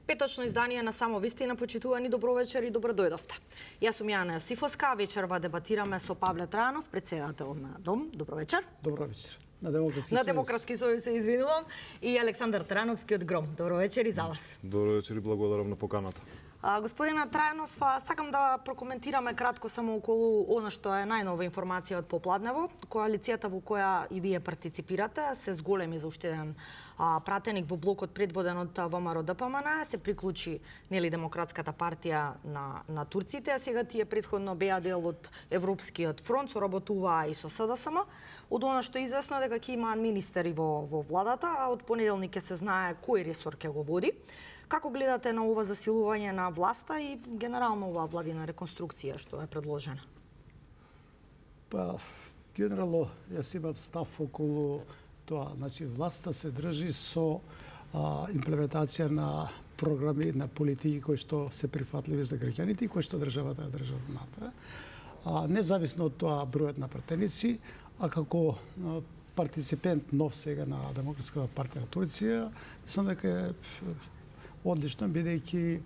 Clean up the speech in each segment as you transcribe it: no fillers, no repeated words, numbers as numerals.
Петочно издание на Само вистина, почитувани добровечер и добро дојдовте. Јас сум Јана Јосифовска, вечерва дебатираме со Павле Трајанов, председател на Дом. Добро вечер. Добро вечер. На Демократски сојуз се извинувам, и Александар Трановски од Гром. Добро вечер и за вас. Добро вечер и благодарам на поканата. Господина Трајанов, сакам да прокоментираме кратко само околу она што е најнова информација од попладнево. Коалицијата во која и вие партиципирате се зголеми за уште еден пратеник во блокот предводен од ВМРО ДПМН, се приклучи Демократската партија на турците, а сега тие претходно беа дел од Европскиот фронт, соработуваа и со СДСМ. Од она што е известно дека ќе имаат министери во владата, а од понеделник ќе се знае кој ресор ќе го води. Како гледате на ова засилување на власта и генерално оваа владина реконструкција што е предложена? Генерално, јас имам став околу тоа. Значи, власта се држи со имплементација на програми, на политики кои што се прифатливи за граѓаните и кои што државата ја држи внатре. Независно од тоа бројот на пратеници, а како партиципент нов сега на Демократската партија на Турција, мислам дека е одлично, бидејќи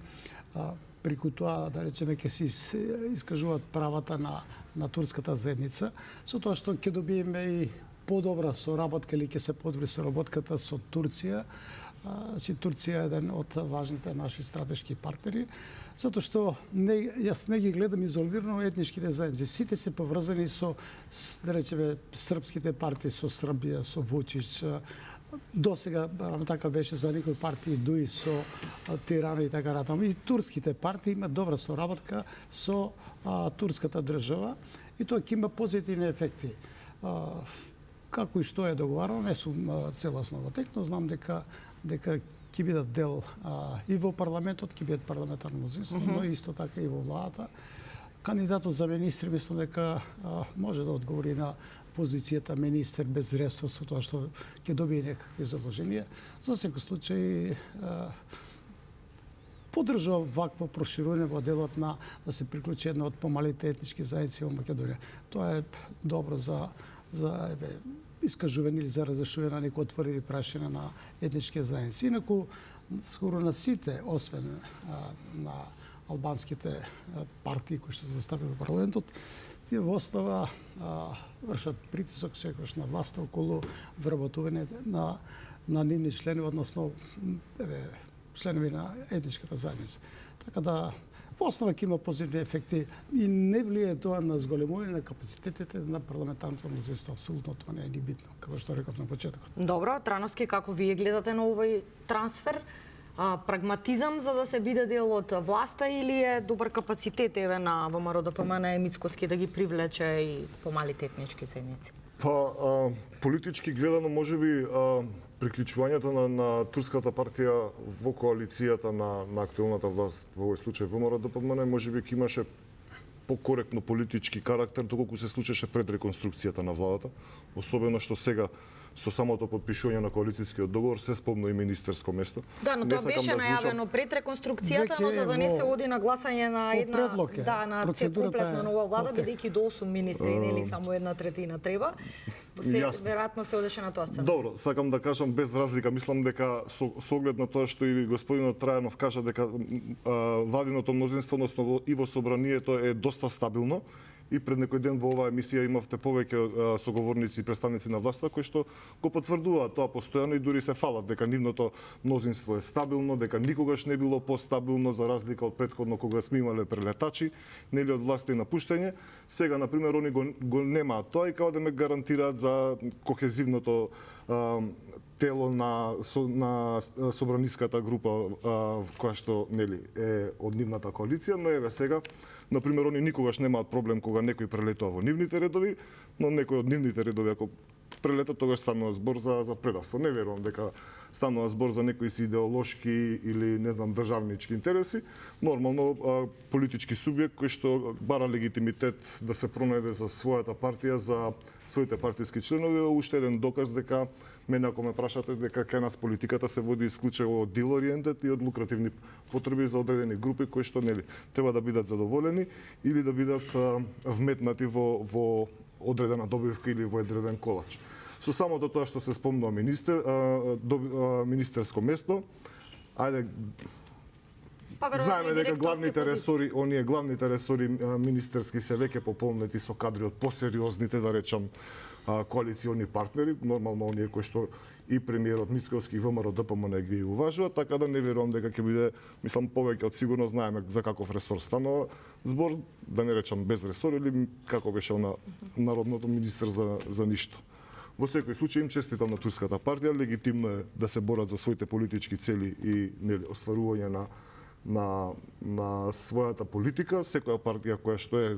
преку тоа, да речеме, ќе се искажуваат правата на турската заедница, со тоа што ќе добиеме и подобра соработка или ќе се подобри соработката со Турција. Турција е еден од важните наши стратешки партнери, затоа што јас не ги гледам изолирано етничките заедници. Сите се поврзани со, да речеме, српските партии, со Србија, со Вучич. До сега така беше за некои партии дуи со Тирана и така натаму. И турските партии имаат добра соработка со турската држава и тоа ќе има позитивни ефекти. Како и што е договарано, не сум целосно во тек, но знам дека ќе бидат дел и во парламентот, ќе бидат парламентарно мнозинство, но исто така и во владата. Кандидатот за министри мислам дека може да одговори на позицијата министер без ресор, со тоа што ќе добие некакви задолженија. За секој случај поддржува вакво проширување во делот на да се приклучи една од помалите етнички заедници во Македонија. Тоа е добро за искажување или за разрешување на некои отворени прашања на етнички заедници. Инаку скоро на сите, освен на албанските партии кои што се заставени во парламентот, тие во основа вршат притисок секогаш на власта околу вработување на нивни членови, односно членови на етничката заедница. Така да во основа ќе има позитивни ефекти и не влијае тоа на зголемување на капацитетите на парламентарното мнозинство. Апсолутно тоа не е ни битно, како што реков на почетокот. Добро, Трановски, како вие гледате на овој трансфер? Прагматизам за да се биде дел од власта или е добар капацитет на ВМРО ДПМН и Мицкоски да ги привлече и помалите етнички заедници? Политички гледано, можеби приклучувањето на турската партија во коалицијата на актуелната власт, во овој случај ВМРО ДПМН, можеби ќе имаше покоректно политички карактер доколку се случеше пред реконструкцијата на владата, особено што сега со самото подпишување на коалицијскиот договор се спомна и министерско место. Да, но тоа беше најавено пред реконструкцијата, но за да не се оди на гласање на една на комплетно нова влада, бидејќи до 8 министри, нели само 1/3 треба. Веројатно се одеше на тоа сценарij. Добро, сакам да кажам без разлика, мислам дека со оглед на тоа што и господинот Трајанов кажа дека владиното мнозинство, односно и во собранието е доста стабилно. И пред некој ден во оваа емисија имавте повеќе соговорници и представници на власта кои што го потврдуваат тоа постојано и дури се фалат дека нивното мнозинство е стабилно, дека никогаш не било постабилно за разлика од претходно кога сме имале прелетачи, нели од власта и напуштање. Сега на пример они го немаат тоа и како да ме гарантираат за кохезивното тело на собраниската група која што нели е од нивната коалиција, но еве сега на пример они никогаш немаат проблем кога некој прелетува во нивните редови, но некој од нивните редови ако прелета тогаш станува збор за предавство. Не верувам дека станува збор за некои си идеолошки или не знам државнички интереси, нормално политички субјект кој што бара легитимитет да се пронајде за својата партија, за своите партиски членови, уште еден доказ дека мене ако ме прашате дека кај нас политиката се води исклучиво од дил ориентет и од лукративни потреби за одредени групи кои што нели треба да бидат задоволени или да бидат вметнати во одредена добивка или во одреден колач. Со самото тоа што се спомнува министерско место, ајде Па веројатно знаеме и дека директорски главните позиции. ресори, оние главните ресори министерски се веќе пополнети со кадри од посериозните, да речам, коалициони партнери, нормално оние кои што и премиерот Мицковски и ВМРО ДПМН ги уважуваат, така да не верувам дека ќе биде, мислам, повеќе од сигурно знаеме за каков ресор станува збор, да не речам без ресор или како беше на народното министер за ништо. Во секој случај им честитам на турската партија, легитимно е да се борат за своите политички цели и нели остварување на својата политика. Секоја партија која што е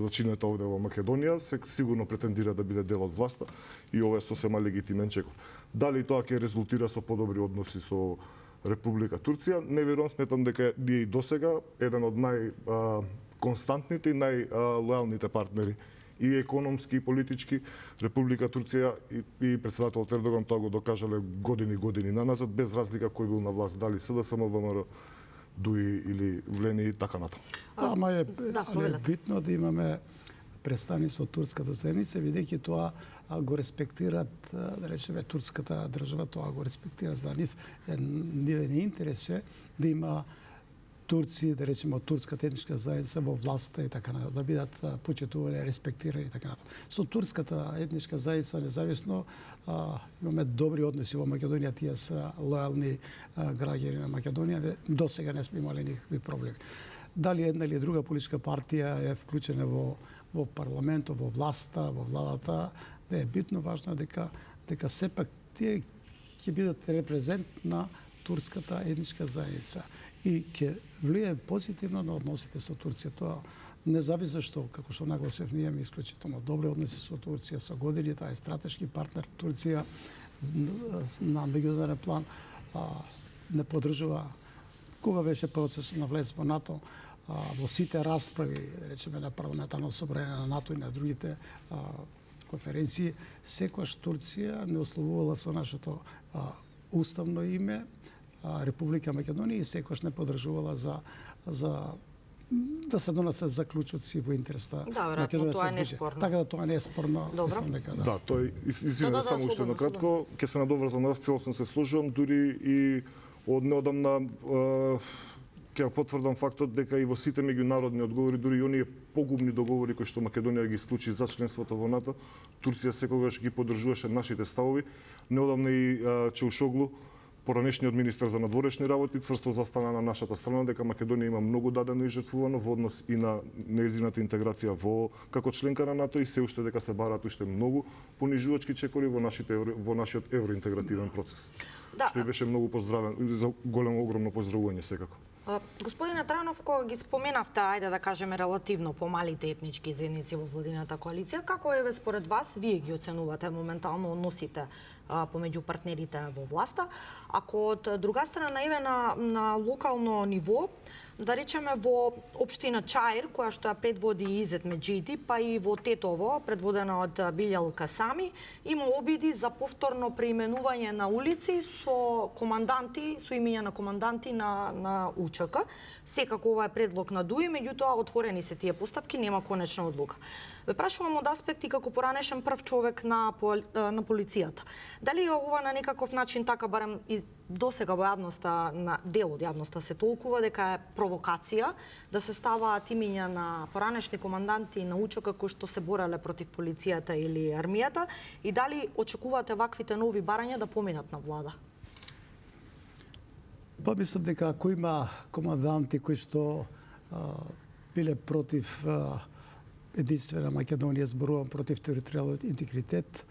зачинета овде во Македонија, сигурно претендира да биде дел од власта и ова е сосема легитимен чекор. Дали тоа ќе резултира со подобри односи со Република Турција, не верувам, сметам дека ние и досега еден од најконстантните и најлојалните партнери и економски и политички. Република Турција и председателот Ердоган тоа го докажале години наназад, без разлика кој бил на власт, дали СДСМ, ВМРО, ДУИ или Влени и така натаму. Ама е битно да имаме представници од турската заедница, бидејќи тоа го респектираат, да речеме, турската држава, тоа го респектира за нивен интерес е да има турци, да речеме, од турската етничка заедница во власта и така натаму, да бидат почитувани, респектирани и така натаму. Со турската етничка заедница независно имаме добри односи во Македонија, тие се лојални граѓани на Македонија, досега не сме имали никакви проблеми. Дали една или друга политичка партија е вклучена во парламентот, во власта, во владата, не е битно, важно е дека сепак тие ќе бидат репрезент на турската етничка заедница и ќе влие позитивно на односите со Турција. Тоа не зависи што, како што нагласив, ние имаме исклучително добри односи со Турција со години, таа е стратешки партнер. Турција на меѓународен план не поддржува кога беше процесот на влез во НАТО, во сите расправи, речеме, на парламентарно собрание на НАТО и на другите конференции, секогаш Турција не условувала со нашето уставно име Република Македонија и секогаш не поддржувала за да се донесат заклучоци во интерес на Македонија. Тоа е неспорно. Така да тоа не е спорно. Добро. Да, тој извинете само уште накратко, ќе се надоврзам на вас, целосно се сложувам, дури и од неодамна ќе потврдам фактот дека и во сите меѓународни одговори, дури и оние погубни договори кои што Македонија ги склучи за членството во НАТО, Турција секогаш ги поддржуваше нашите ставови. Неодамна и Чаушоглу, поранешниот министер за надворешни работи, црсто застана на нашата страна дека Македонија има многу дадено и жртвувано во однос и на нејзината интеграција како членка на НАТО и се уште дека се бараат уште многу понижувачки чекори во нашиот евроинтегративен процес. Да. Што и беше многу поздравен, за големо огромно поздравување секако. Господине Трајанов, кога ги споменавте, ајде да кажеме, релативно помалите етнички заедници во владината коалиција, како е според вас, вие ги оценувате моментално односите помеѓу партнерите во власта? Ако од друга страна еве на локално ниво, да речеме во општина Чаир, која што ја предводи Изет Меджиди, па и во Тетово, предводена од Билјал Касами, има обиди за повторно преименување на улици со команданти, со имиња на команданти на УЧК. Секако ова е предлог на ДУИ, меѓутоа отворени се тие постапки, нема конечна одлука. Ве прашувам од аспекти како поранешен прв човек на полицијата. Дали ова на некаков начин, така барем и досега во јавноста, на дел од јавноста се толкува дека е провокација да се ставаат имиња на поранешни команданти на УЧК кои што се бореле против полицијата или армијата, и дали очекувате ваквите нови барања да поминат на влада? Па мислам дека ако има команданти кои што биле против единствена Македонија, зборувам против територијалниот интегритет,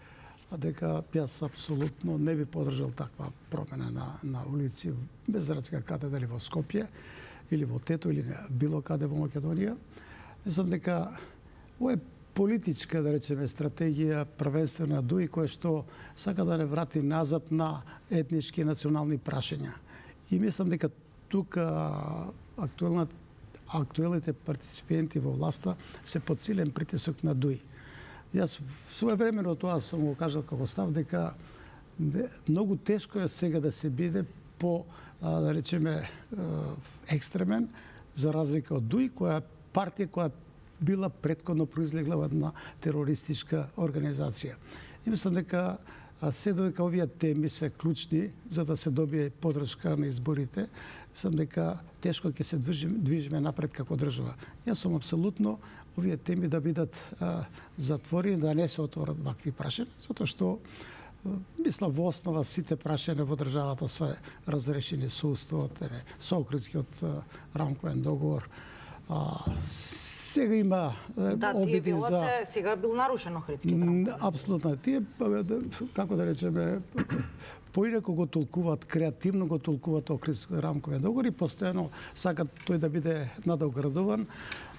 дека јас апсолутно не би поддржал таква промена на улици, без разлика каде, дали во Скопје или во Тето или било каде во Македонија. Мислам дека ова е политичка, да речеме, стратегија првенствена ДУИ која што сака да не врати назад на етнички и национални прашања. И мислам дека тука актуелните партиципенти во власта се под силен притисок на ДУИ. Јас своевремено тоа сум го кажал како став дека многу тешко е сега да се биде по, да речеме, екстремен, за разлика од ДУИ, која е партија која била претходно произлегла од една терористичка организација. И мислам дека се додека овие теми се клучни за да се добие поддршка на изборите, мислам дека тешко ќе се движиме напред како држава. Јас сум апсолутно овие теми да бидат затворени, да не се отворат вакви прашања, затоа што мислам во основа сите прашања во државата се разрешени со уставот, со Охридскиот рамковен договор. Сега има обиди за... сега бил нарушен Охридскиот рамковен. Апсолутно. Тие, како да речеме, поинако го толкуваат, креативно го толкуваат Охридскиот рамковен договор и постојано сакат тој да биде надоградуван,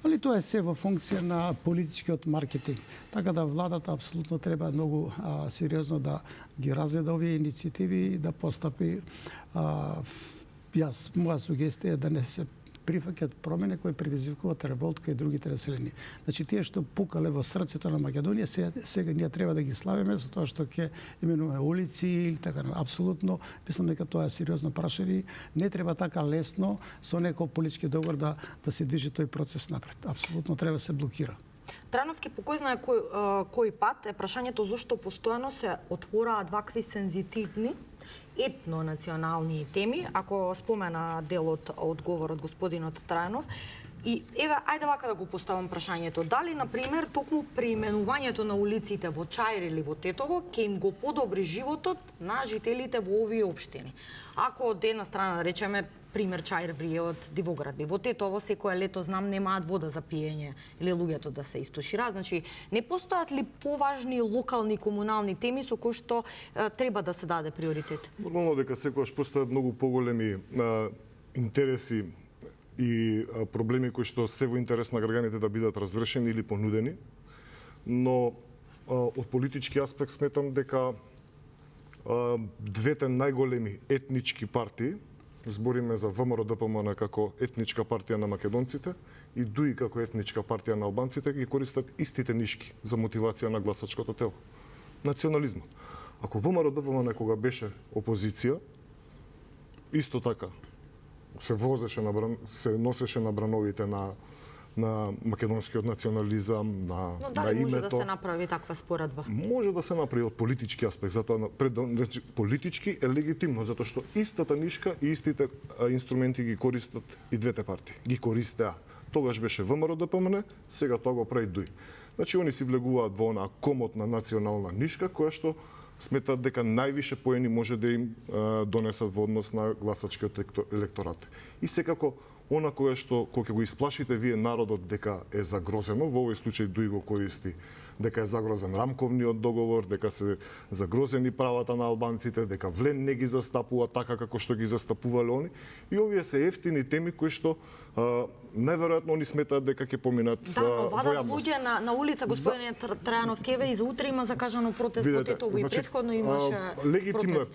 али тоа е се во функција на политичкиот маркетинг. Така да владата апсолутно треба многу сериозно да ги разгледа овие иницијативи и да постапи. Моја сугестија е да не се прифаќаат промени кои предизвикуваат револт кај другите населени. Значи тие што пукале во срцето на Македонија, сега ние треба да ги славиме за тоа што ќе именуваме улици или така. Апсолутно мислам дека тоа е сериозно прашање. Не треба така лесно со некој политички договор да се движи тој процес напред. Апсолутно треба да се блокира. Трановски, по кој знае кој пат е прашањето зошто постојано се отвораат вакви сензитивни етнонационални теми, ако спомена делот одговорот господинот Трајанов. И еве, ајде вака да го поставам прашањето. Дали, например, токму преименувањето на улиците во Чаир или во Тетово ќе им го подобри животот на жителите во овие општини? Ако од една страна, да речеме, пример Чаир врије од Дивоградби, во Тетово секое лето знам немаат вода за пиење или луѓето да се истошираат. Значи, не постојат ли поважни локални комунални теми со кои што треба да се даде приоритет? Нормално дека секогаш постојат многу поголеми интереси и проблеми кои што се во интерес на граѓаните да бидат разрешени или понудени, но од политички аспект сметам дека двете најголеми етнички партии, збориме за ВМРО-ДПМН како етничка партија на македонците и ДУИ како етничка партија на албанците, ги користат истите нишки за мотивација на гласачкото тело. Национализмот. Ако ВМРО-ДПМН кога беше опозиција, исто така се возеше се носеше на брановите на македонскиот национализам, на името. Но дали може да се направи таква споредба? Може да се направи од политички аспект, затоа политички е легитимно, затоа што истата нишка и истите инструменти ги користат и двете партии. Ги користеа. Тогаш беше ВМРО-ДПМН, сега тоа го прави ДУИ. Значи они си влегуваат во онаа комотна национална нишка која што сметат дека највише поени може да им донесат во однос на гласачкиот електорат. И секако она кое што кога ќе го исплашите вие народот дека е загрозено, во овој случај ДУИ го користи дека е загрозен рамковниот договор, дека се загрозени правата на албанците, дека Влен не ги застапува така како што ги застапувале они. И овие се ефтини теми кои што најверојатно они сметаат дека ќе поминат во јавност. Да, вадат луѓе на улица, господине Трајановски, еве и за утре има закажано протест во Тетово и претходно имаше легитимно е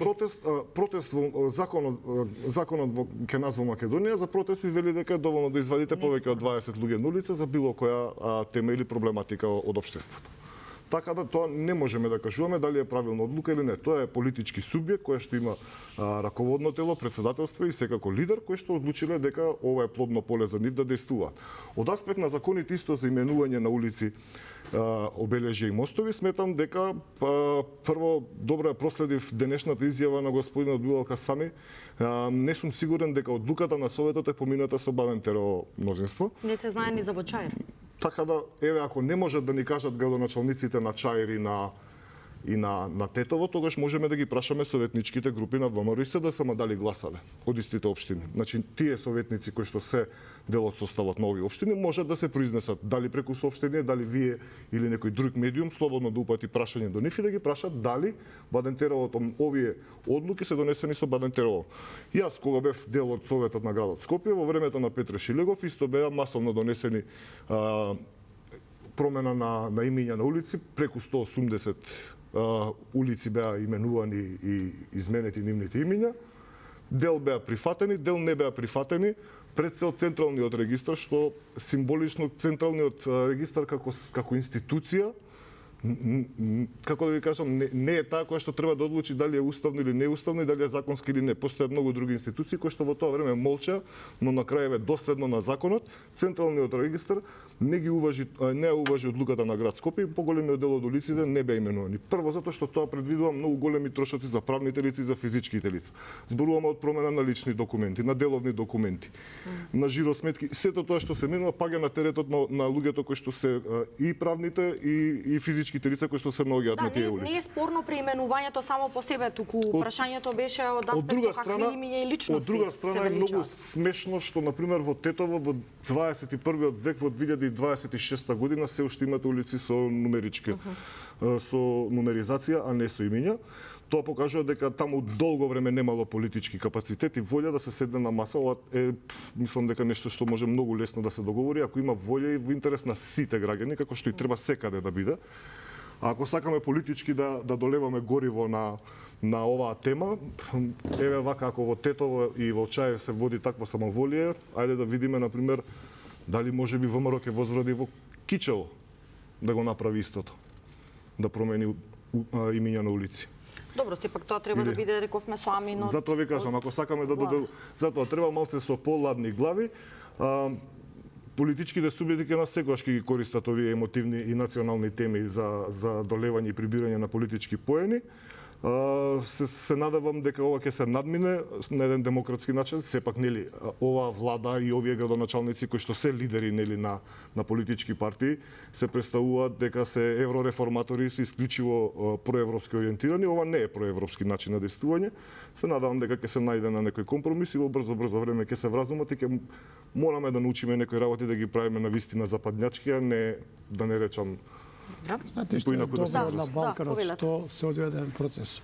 протест во законот во ке нас во Македонија за протест ви вели дека е доволно да извадите повеќе од 20 луѓе на улица за било која тема или проблематика од општеството. Така да тоа не можеме да кажуваме дали е правилна одлука или не. Тоа е политички субјект кој што има раководно тело, председателство и секако лидер кој што одлучиле дека ова е плодно поле за нив да действуваат. Од аспект на законите исто за именување на улици, обележја и мостови, сметам дека прво добро ја проследив денешната изјава на господинот Билал Касами. Не сум сигурен дека одлуката на Советот е помината со Баден-Терово мнозинство. Не се знае ни за во Чаир. Така да, еве, ако не можат да ни кажат градоначалниците на Чаир и на Тетово, тогаш можеме да ги прашаме советничките групи на ВМРО и се да сама дали гласале од истите општини. Значи, тие советници кои што се дел од составот на овие општини можат да се произнесат дали преку соопштение, дали вие или некој друг медиум слободно да упати прашање до нив и да ги прашат дали Баден-Теровото овие одлуки се донесени со Баден-Терово. Јас кога бев дел од Советот на градот Скопје во времето на Петре Шилегов исто беа масовно донесени промена на имиња на улици, преку 180 улици беа именувани и изменети нивните имиња. Дел беа прифатени, дел не беа прифатени пред се од Централниот регистар, што символично Централниот регистар како институција како да ви кажам, не е таа која што треба да одлучи дали е уставно или не е уставно и дали е законски или не. Постојат многу други институции кои што во тоа време молча, но на крај доследно на законот, Централниот регистар не уважи одлуката на град Скопје и поголемиот дел од улиците не беа именувани. Прво затоа што тоа предвидува многу големи трошоци за правните лица и за физичките лица. Зборуваме од промена на лични документи, на деловни документи, на жиросметки. Сето тоа што се менува паѓа на теретот на луѓето кои што се и правните и физичките лица кои што се наоѓаат на тие улици. Не е спорно преименувањето само по себе, туку прашањето беше од аспектот какви имиња и личности. Од друга страна е многу смешно што на пример во Тетово во 21 век во 2026 година се уште имате улици со нумерички со нумеризација, а не со имиња. Тоа покажува дека таму долго време немало политички капацитет и волја да се седне на маса. Ова е, мислам дека нешто што може многу лесно да се договори ако има волја и во интерес на сите граѓани, како што и треба секаде да биде. А ако сакаме политички да долеваме гориво на оваа тема, еве вака ако во Тетово и во Чаев се води таква самоволие, ајде да видиме на пример дали можеби ВМРО ќе возвради во Кичево да го направи истото, да промени имиња на улици. Добро, сепак тоа треба да биде, рековме, со аминот. Затоа ви кажам, ако сакаме да затоа треба малце со поладни глави. Политичките субјекти ќе нас секогаш ќе ги користат овие емотивни и национални теми за долевање и прибирање на политички поени. Се надевам дека ова ќе се надмине на еден демократски начин, сепак нели оваа влада и овие градоначалници кои што се лидери нели на политички партии се представуваат дека се еврореформатори, се исклучиво проевропски ориентирани. Ова не е проевропски начин на действување. Се надевам дека ќе се најде на некој компромис и во брзо време ќе се вразумат и ќе мораме да научиме некои работи да ги правиме на вистина западњачки, а не да не речам. Знаете што е добро на Балканот, што се одвива еден процес.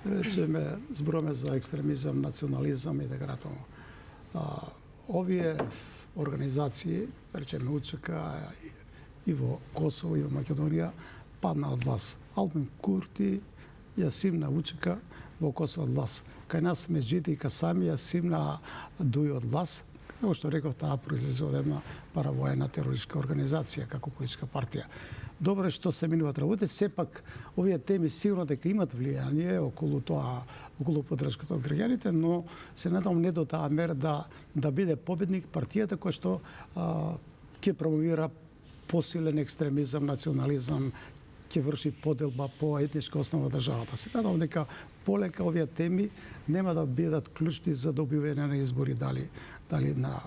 Речеме, зборуваме за екстремизам, национализам и така натаму. Овие организации, речеме УЧК и во Косово и во Македонија, падна од власт. Албин Курти ја симна УЧК во Косово од власт. Кај нас Меджиди и Касами ја симна Дуј од власт. Како што реков, таа произлезе од една паравоена терористичка организација како политичка партија. Добро е што се минуваат работи, сепак овие теми сигурно дека имат влијание околу тоа, околу поддршката од граѓаните, но се надам не до таа мера да биде победник партијата која што ќе промовира посилен екстремизам, национализам, ќе врши поделба по етничка основа државата. Се надам дека полека овие теми нема да бидат клучни за добивање на избори, дали на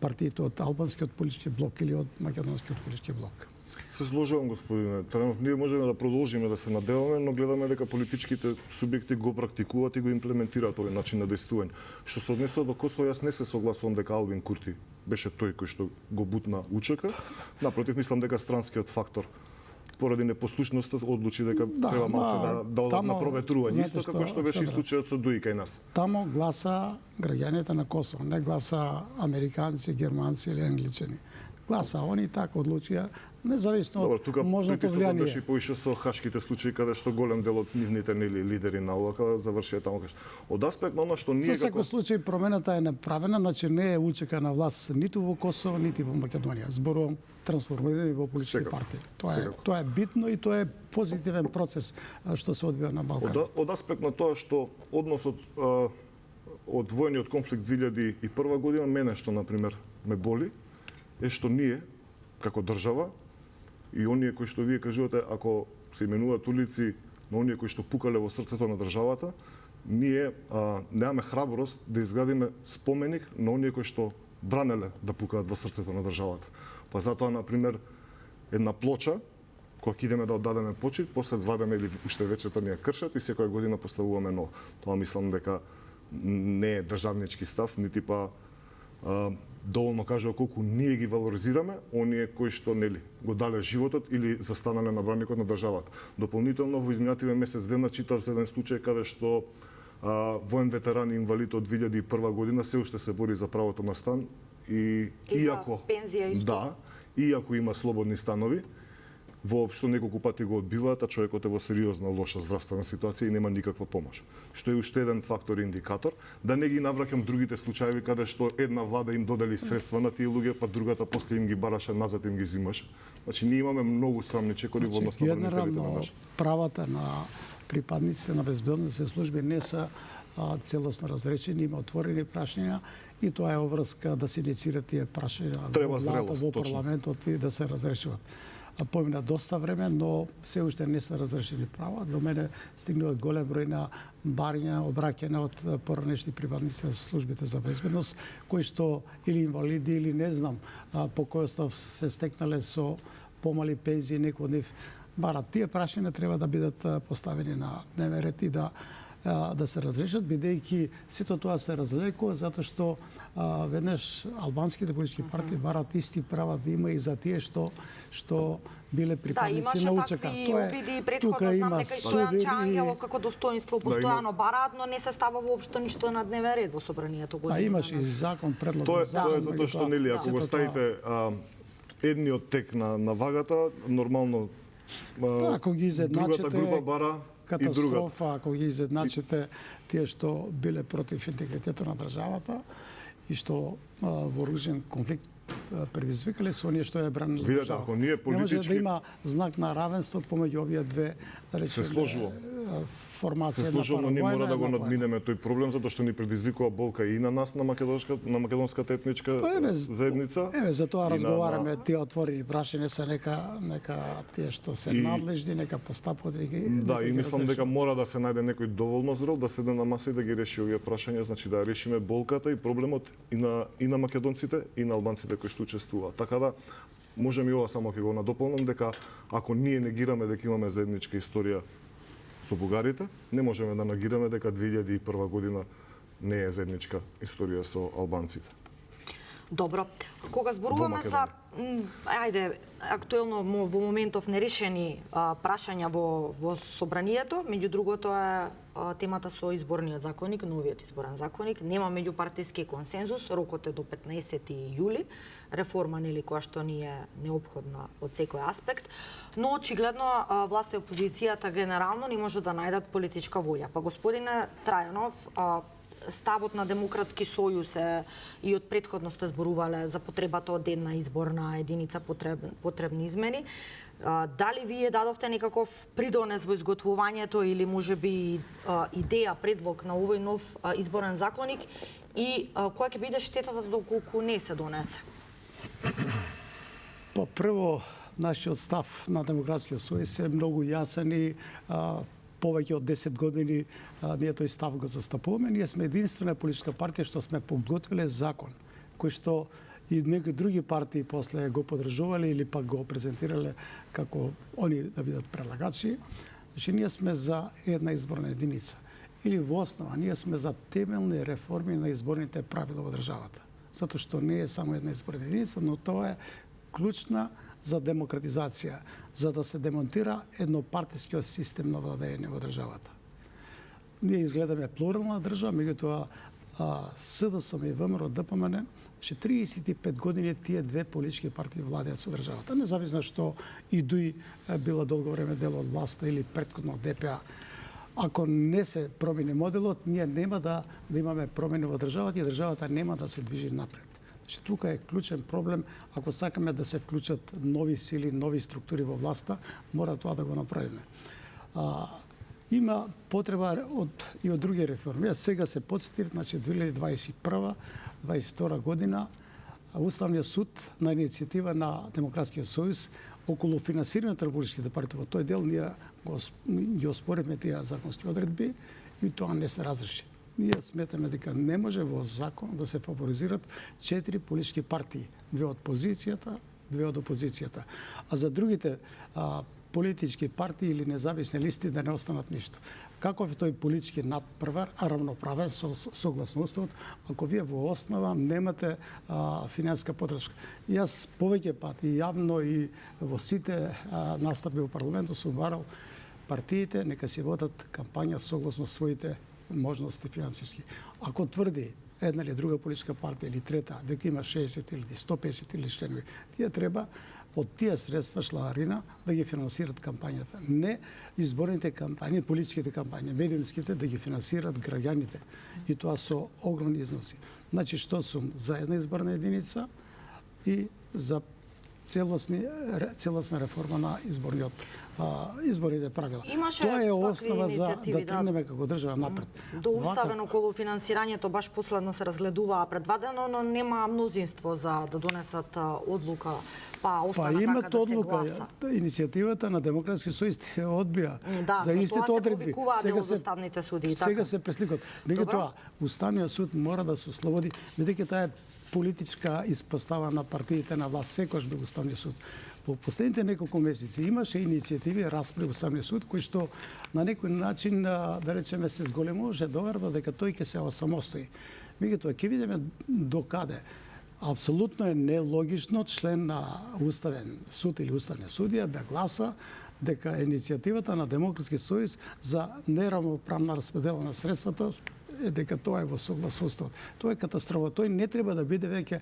партиите од албанскиот политички блок или од македонскиот политички блок. Се сложувам, господине Тренов. Ние можеме да продолжиме да се надеваме, но гледаме дека политичките субјекти го практикуваат и го имплементираат овој начин на действување. Што се однесува до Косово, јас не се согласувам дека Албин Курти беше тој кој што го бутна УЧК. Напротив, мислам дека странскиот фактор поради непослушноста одлучи дека треба малце да одат на проветрување, исто како што беше и случајот со Дуј кај нас. Тамо гласа граѓаните на Косово, не гласа американци, германци или англичани. Гласа они така одлучија, независно од можното влијание. Беше и поише со хашките случаи каде што голем дел од нивните лидери на ОВК завршија таму кај. Од аспект на она што ние како... Со секој случај промената е направена, значи не е УЧК на власт ниту во Косово, нити во Македонија. Зборувам трансформирани во политички партии. Тоа е битно и тоа е позитивен процес што се одвива на Балкан. Од аспект на тоа што односот од војниот конфликт 2001 година мене што на пример ме боли е што ние како држава и оние кои што вие кажувате ако се именуваат улици на оние кои што пукале во срцето на државата, ние немаме храброст да изградиме споменик на оние кои што бранеле да пукаат во срцето на државата. Па затоа, например, една плоча, кога идеме да оддадеме почит, после вадеме или уште вечерта ни ја кршат и секоја година поставуваме нова. Тоа мислам дека не е државнички став, нити па доволно кажува колку ние ги валоризираме оние кои што нели го дале животот или застанале на браникот на државата. Дополнително во изминативе месец дена читав за еден случај каде што воен ветеран и инвалид од 2001 година се уште се бори за правото на стан и иако пензија исто. Да, иако има слободни станови, воопшто неколку пати го одбиваат, а човекот е во сериозна лоша здравствена ситуација и нема никаква помош. Што е уште еден фактор и индикатор, да не ги навраќам другите случаи каде што една влада им додели средства на тие луѓе, па другата после им ги бараше назад им ги зимаше. Значи ние имаме многу срамни чекори во однос на бранителите на генерално правата на припадниците на безбедносни служби не се целосно разречени, има отворени прашања и тоа е обврска да се инициират тие прашања Треба зрелост, во точно. парламентот и да се разрешуваат. Помина доста време, но се уште не се разрешени права. До мене стигнуваат голем број на барања, обраќања од поранешни припадници на службите за безбедност, кои што или инвалиди или не знам по кој остав се стекнале со помали пензии, некои од нив барат. Тие прашања треба да бидат поставени на дневен ред и да се разрешат, бидејќи сето тоа се разлекува затоа што веднаш албанските политички партии барат исти права да има и за тие што биле Да, припадници на имаше УЧК. такви обиди предходно, знам дека и Стојан Чангелов како достоинство постојано бараат, но не се става воопшто ништо на дневен ред во собранието година. Имаше и закон, предлог Тоа на закон. е затоа што нели ако го ставите едниот тек на вагата, нормално ако ги изедначите, другата група бара и другата. катастрофа, ако ги изедначите тие што биле против интегритетот на државата и што вооружен конфликт предизвикале со оние што ја бранеле Видете, државата. ако ние Не може да политички има знак на равенство помеѓу овие две, да речеме, Се сложува. формација се на сложува, но ние паравојна, мора да го една војна. надминеме тој проблем затоа што ни предизвикува болка и на нас на македонската етничка заедница. Еве, за тоа и на- разговараме, тие отворени прашања се нека тие што се надлежни, нека постапат и ги Да, нека и ги мислам дека разрешат. мора да се најде некој доволно зрел да седне на маса и да ги реши овие прашања, значи да решиме болката и проблемот и на македонците и на албанците кои што учествуваат. Така да можам и ова само ќе го надополнам дека ако ние негираме дека имаме заедничка историја со бугарите, не можеме да негираме дека 2001 година не е заедничка историја со албанците. Добро. Кога зборуваме за актуелно во моментов нерешени прашања во собранието, меѓу другото е темата со изборниот законник, новиот изборен законник, нема меѓупартиски консензус, рокот е до 15 јули, реформа нели која што ни е неопходна од секој аспект, но очигледно власта и опозицијата генерално не може да најдат политичка волја. Па господине Трајанов, ставот на Демократски сојуз е и од претходно сте зборувале за потребата од една изборна единица, потребни измени. Дали вие дадовте некаков придонес во изготвувањето или можеби идеја, предлог на овој нов изборен законник и која ќе биде штетата доколку не се донесе? Па прво, нашиот став на Демократскиот сојуз е многу јасен и повеќе од 10 години ние тој став го застапуваме. Ние сме единствена политичка партија што сме подготвиле закон кој што и некои други партии после го подржувале или пак го презентирале како они да бидат предлагачи. Значи ние сме за една изборна единица. Или во основа, ние сме за темелни реформи на изборните правила во државата. Затоа што не е само една изборна единица, но тоа е клучна за демократизација, за да се демонтира еднопартискиот систем на владење во државата. Ние изгледаме плурална држава, меѓутоа СДСМ и ВМРО ДПМН, че 35 години тие две политички партии владеат со државата. Независно што и ДУИ била долго време дел од власта или претходно ДПА. Ако не се промени моделот, ние нема да имаме промени во државата и државата нема да се движи напред. Значи, тука е клучен проблем. Ако сакаме да се вклучат нови сили, нови структури во власта, мора тоа да го направиме. Има потреба и од други реформи. Јас сега се потсетив, значи 2021-2022 година Уставниот суд на иницијатива на Демократскиот сојуз околу финансирањето на политичките партии во тој дел ние ги оспоривме тие законски одредби и тоа не се разреши. Ние сметаме дека не може во закон да се фаворизират 4 политички партии, 2 од позицијата, 2 од опозицијата. А за другите политички партии или независни листи да не останат ништо. Каков е тој политички надпревар, а равноправен согласно уставот, ако вие во основа немате финансиска поддршка. Јас повеќе пати јавно и во сите настапи во парламентот сум барал партиите нека си водат кампања согласно своите можности финансиски. Ако тврди една или друга политичка партија или трета, дека има 60 или 150 или членови, тие треба од тие средства чланарина да ги финансират кампањата. Не изборните кампањи, политичките кампањи, медиумските да ги финансират граѓаните. И тоа со огромни износи. Значи, што сум за една изборна единица и за целосна реформа на изборните правила. Имаше тоа е такви основа за да иницијативи, тргнеме како држава напред. До уставен околу финансирањето баш последно се разгледуваа предвадено, но нема мнозинство за да донесат одлука, остана имат така да се одлука. гласа. Иницијативата на Демократски сојуз е одбија Да, за истите тоа се одредби. повикуваат дел од уставните судии, така. Сега се пресликат. Меѓутоа, Уставниот суд мора да се ослободи, бидејќи таа е политичка испостава на партиите на власт, секојаш бил Уставниот суд. Во последните неколку месеци имаше иницијативи расправи Уставниот суд кои што на некој начин да речеме се зголемуваше доверба дека тој ќе се осамостои. Меѓутоа ќе видиме до каде. Апсолутно е нелогично член на Уставен суд или Уставна судија да гласа дека иницијативата на Демократски сојуз за неравноправна распредела на средствата дека тоа е во соглас со Уставот. Тоа е катастрофа. Тој не треба да биде веќе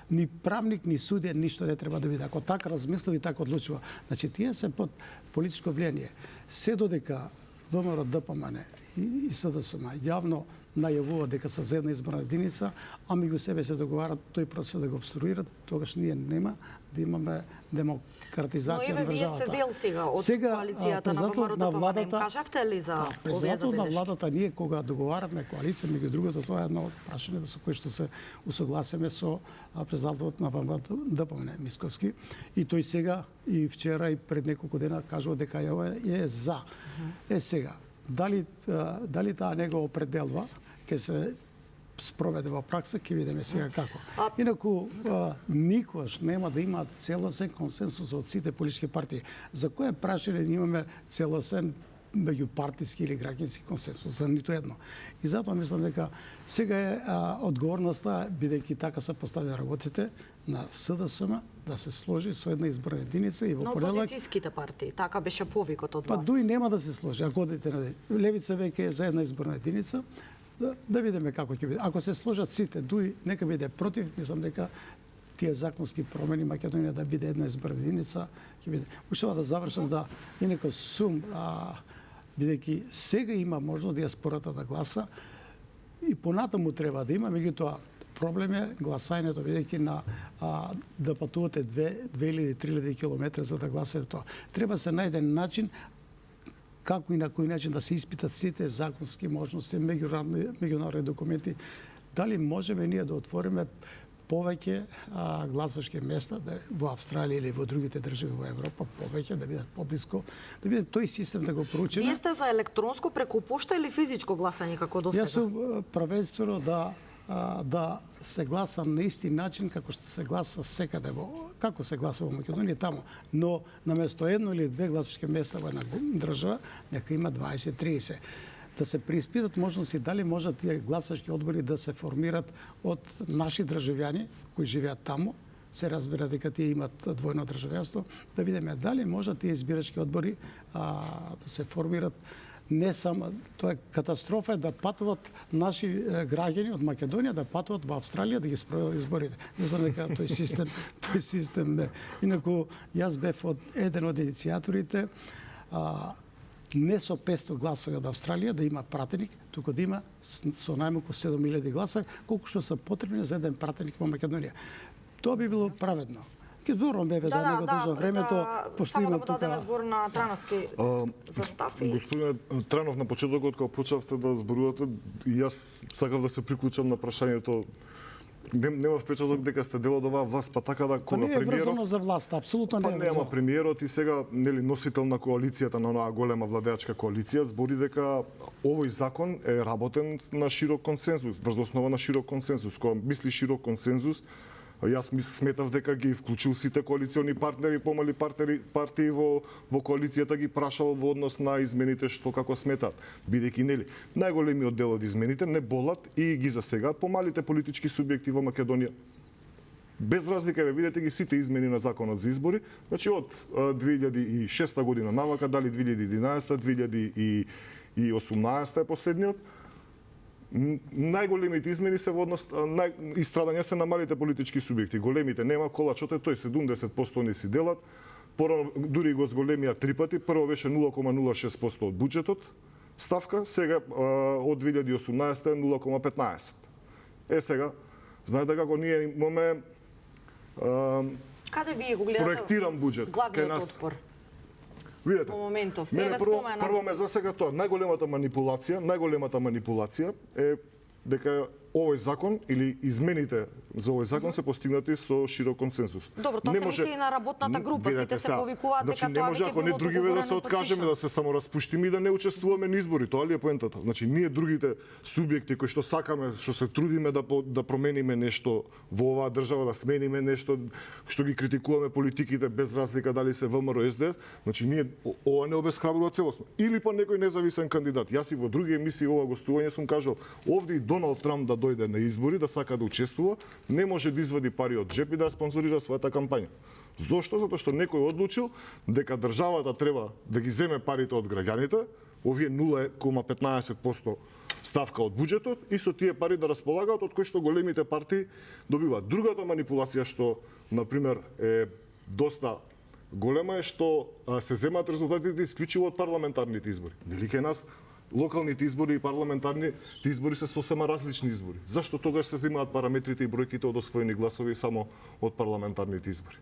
ни правник, ни судија, ништо не треба да биде. Ако така размислува и така одлучува. Значи, тие се под политичко влијание. Се додека ВМРО, ДПМН и СДСМ јавно најавува дека се за една изборна единица, а меѓу себе се договарат тој процес да го обструират, тогаш ние нема да имаме демократизација на државата. Но вие сте дел сега од коалицијата на ВМРО ДПМН. Им кажавте ли за овие Председател на забелешки? владата, ние кога договаравме коалиција, меѓу другото, тоа е едно од прашањата со кои што се усогласиме со председателот на ВМРО ДПМН Мисковски. И тој сега и вчера и пред неколку дена кажува дека е за. Сега, дали таа него определува, ќе се спроведе во пракса, ќе видиме сега како. Инаку, никош нема да имаат целосен консенсус од сите политички партии. За кое прашање имаме целосен меѓупартиски или граѓански консенсус? За ниту едно. И затоа мислам дека сега е одговорноста, бидејќи така се поставени работите, на СДСМ да се сложи со една изборна единица и во Но понеделник. опозицијските партии, така беше повикот од Па вас. дуи нема да се сложи. Ако одите на Левица веќе е за една изборна единица, да видиме како ќе биде. Ако се сложат сите, дуи нека биде против, мислам дека тие законски промени Македонија да биде една изборна единица, ќе биде. Уште да завршам да инаку сум бидејќи сега има можност диаспората да гласа и понатаму треба да има, меѓутоа проблем е гласањето, бидејќи да патувате 2000 или 3000 километри за да гласате тоа. Треба се најде начин како и на кој начин да се испитат сите законски можности, меѓународни документи, дали можеме ние да отвориме повеќе гласачки места во Австралија или во другите држави во Европа, повеќе да бидат поблиско, да биде тој систем да го проучиме. Вие сте за електронско преку пошта или физичко гласање како до сега? Јас сум првенствено да се гласа на исти начин како што се гласа секаде како се гласа во Македонија таму, но наместо едно или две гласачки места во една држава, нека има 20-30. Да се преиспитат можности дали можат тие гласачки одбори да се формират од наши државјани кои живеат таму, се разбира дека тие имат двојно државјанство, да видиме дали можат тие избирачки одбори да се формират. Не само, тоа е катастрофа да патуват наши граѓани од Македонија да патуват во Австралија да ги спроведат изборите. Мислам дека тој систем не. Инаку јас бев еден од иницијаторите не со 500 гласови од Австралија да има пратеник, туку да има со најмалку 7000 гласови, колку што се потребни за еден пратеник во Македонија. Тоа би било праведно. Ке зборувам бебе да не го држам времето, пошто имам тука. Само да дадеме збор на Трановски за став и... Господине Транов, на почетокот кога почнавте да зборувате, и јас сакав да се приклучам на прашањето. Нема впечаток дека сте дел од оваа власт, па така да кога премиерот... Па не е врзано за власт, апсолутно не е врзано. Нема премиерот и сега нели носител на коалицијата, на онаа голема владеачка коалиција, збори дека овој закон е работен на широк консензус, врз основа на широк консензус. Кога мисли широк консензус, јас сметав дека ги вклучил сите коалициони партнери, помали партии во коалицијата, ги прашал во однос на измените што како сметат. Бидејќи нели најголемиот дел од измените не болат и ги засегаат помалите политички субјекти во Македонија. Без разлика, видите ги сите измени на законот за избори, значи од 2006 година навака, дали 2011, 2018 е последниот, Најголемите измени се во однос и страдања се на малите политички субјекти. Големите нема колачот е тој 70% они си делат. Порано дури го зголемија 3 пати. Прво беше 0,06% од буџетот ставка, сега од 2018 е 0,15. Сега знаете како ние имаме Каде вие го гледате? проектиран буџет кај Главниот нас. отпор. Видете, Во моментов. мене Еве спомена. прво ме засега тоа. Најголемата манипулација е дека овој закон или измените за овој закон се постигнати со широк консенсус. Добро, тоа се мисли и на работната група, сите се повикуваат значи, дека не тоа може веќе ако не било другиве да се договорено и откажеме, потпишано. да се самораспуштиме и да не учествуваме на избори. Тоа ли е поентата? Значи ние другите субјекти кои што сакаме, што се трудиме да промениме нешто во оваа држава, да смениме нешто, што ги критикуваме политиките без разлика дали се ВМРО СДС, значи ние ова не обесхрабрува целосно. Или по некој независен кандидат. Јас и во други емисии ова гостување сум кажал, овде и Доналд Трамп да дојде на избори, да сака да учествува, не може да извади пари од джеп и да спонзорира својата кампања. Зошто? Затоа што некој одлучил дека државата треба да ги земе парите од граѓаните, овие 0,15% ставка од буџетот и со тие пари да располагаат од кои што големите партии добиваат. Другата манипулација што на пример е доста голема е што се земаат резултатите исклучиво од парламентарните избори. Нели кај нас локалните избори и парламентарните избори се сосема различни избори. Зашто тогаш се земаат параметрите и бројките од освоени гласови само од парламентарните избори?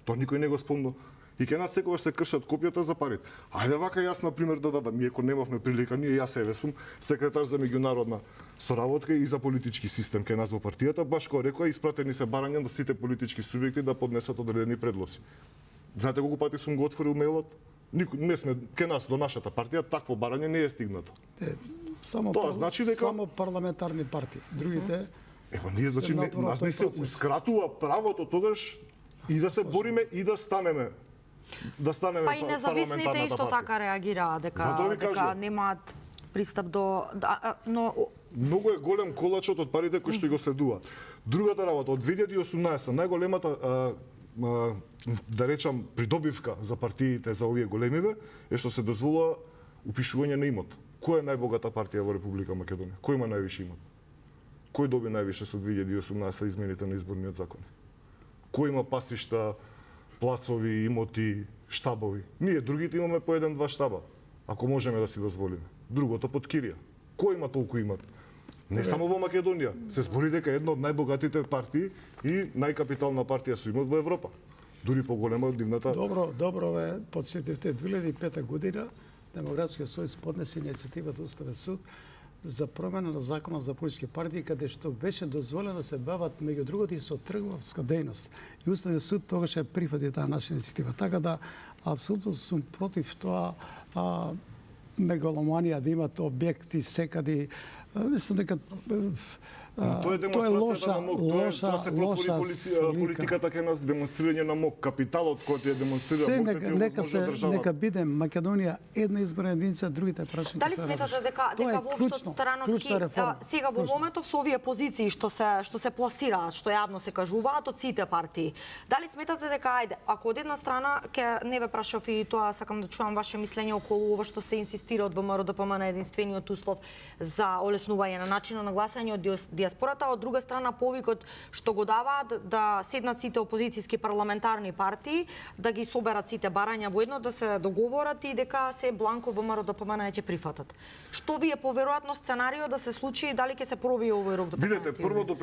Тоа никој не го спомна. И кај нас секогаш се кршат копијата за парите. Ајде вака јас на пример да дадам, иако немавме прилика, јас еве сум секретар за меѓународна соработка и за политички систем кај нас во партијата, баш кој рекоа испратени се барања до сите политички субјекти да поднесат одредени предлози. Знаете колку пати сум го отворил мејлот? Не сме кај нас до нашата партија такво барање не е стигнато. Тоа значи дека само парламентарни партии. Другите Ева ние значи нас не се ускратува правото тогаш и да се бориме и да станеме Па и независните исто така реагираа Затоа ви дека кажувам. немаат пристап до но Многу е голем колачот од парите кои што го следуваат. Другата работа од 2018 најголемата да речам придобивка за партиите за овие големиве е што се дозволува упишување на имот. Која е најбогата партија во Република Македонија? Кој има највише имот? Кој доби највише со 2018 измените на изборниот закон? Кој има пасишта, плацови, имоти, штабови? Ние другите имаме по 1-2 штаба, ако можеме да си дозволиме. Другото под кирија. Кој има толку имат? Не само во Македонија. Се збори дека една од најбогатите партии и најкапитална партија со имот во Европа. Дури поголема од нивната. Добро ве потсетивте 2005 година Демократскиот сојуз поднесе иницијатива до Уставен суд за промена на законот за политички партии, каде што беше дозволено да се бават меѓу другото и со трговска дејност. И Уставниот суд тогаш ја прифати таа наша иницијатива. Така да апсолутно сум против тоа мегаломанија да имат објекти секаде. Мислам дека Тоа е демонстрацијата на МОК, тоа се протвори политиката кај нас, демонстрирање на МОК, капиталот кој ја демонстрира МОК, нека биде Македонија една изборна единица, другите прашања. Дали сметате дека воопшто Тарановски сега во моментов со овие позиции што се пласираат, што јавно се кажуваат од сите партии, дали сметате дека ајде, ако од една страна ќе не ве прашав и тоа сакам да чувам ваше мислење околу ова што се инсистира од ВМРО ДПМН на единствениот услов за олеснување на начинот на гласање од диаспората, од друга страна повикот што го даваат да седнат сите опозицијски парламентарни партии, да ги соберат сите барања воедно, да се договорат и дека се бланко ВМРО ДПМН ќе прифатат. Што ви е поверојатно сценарио да се случи и дали ќе се пробие овој рок до 15 јули? Видете, прво до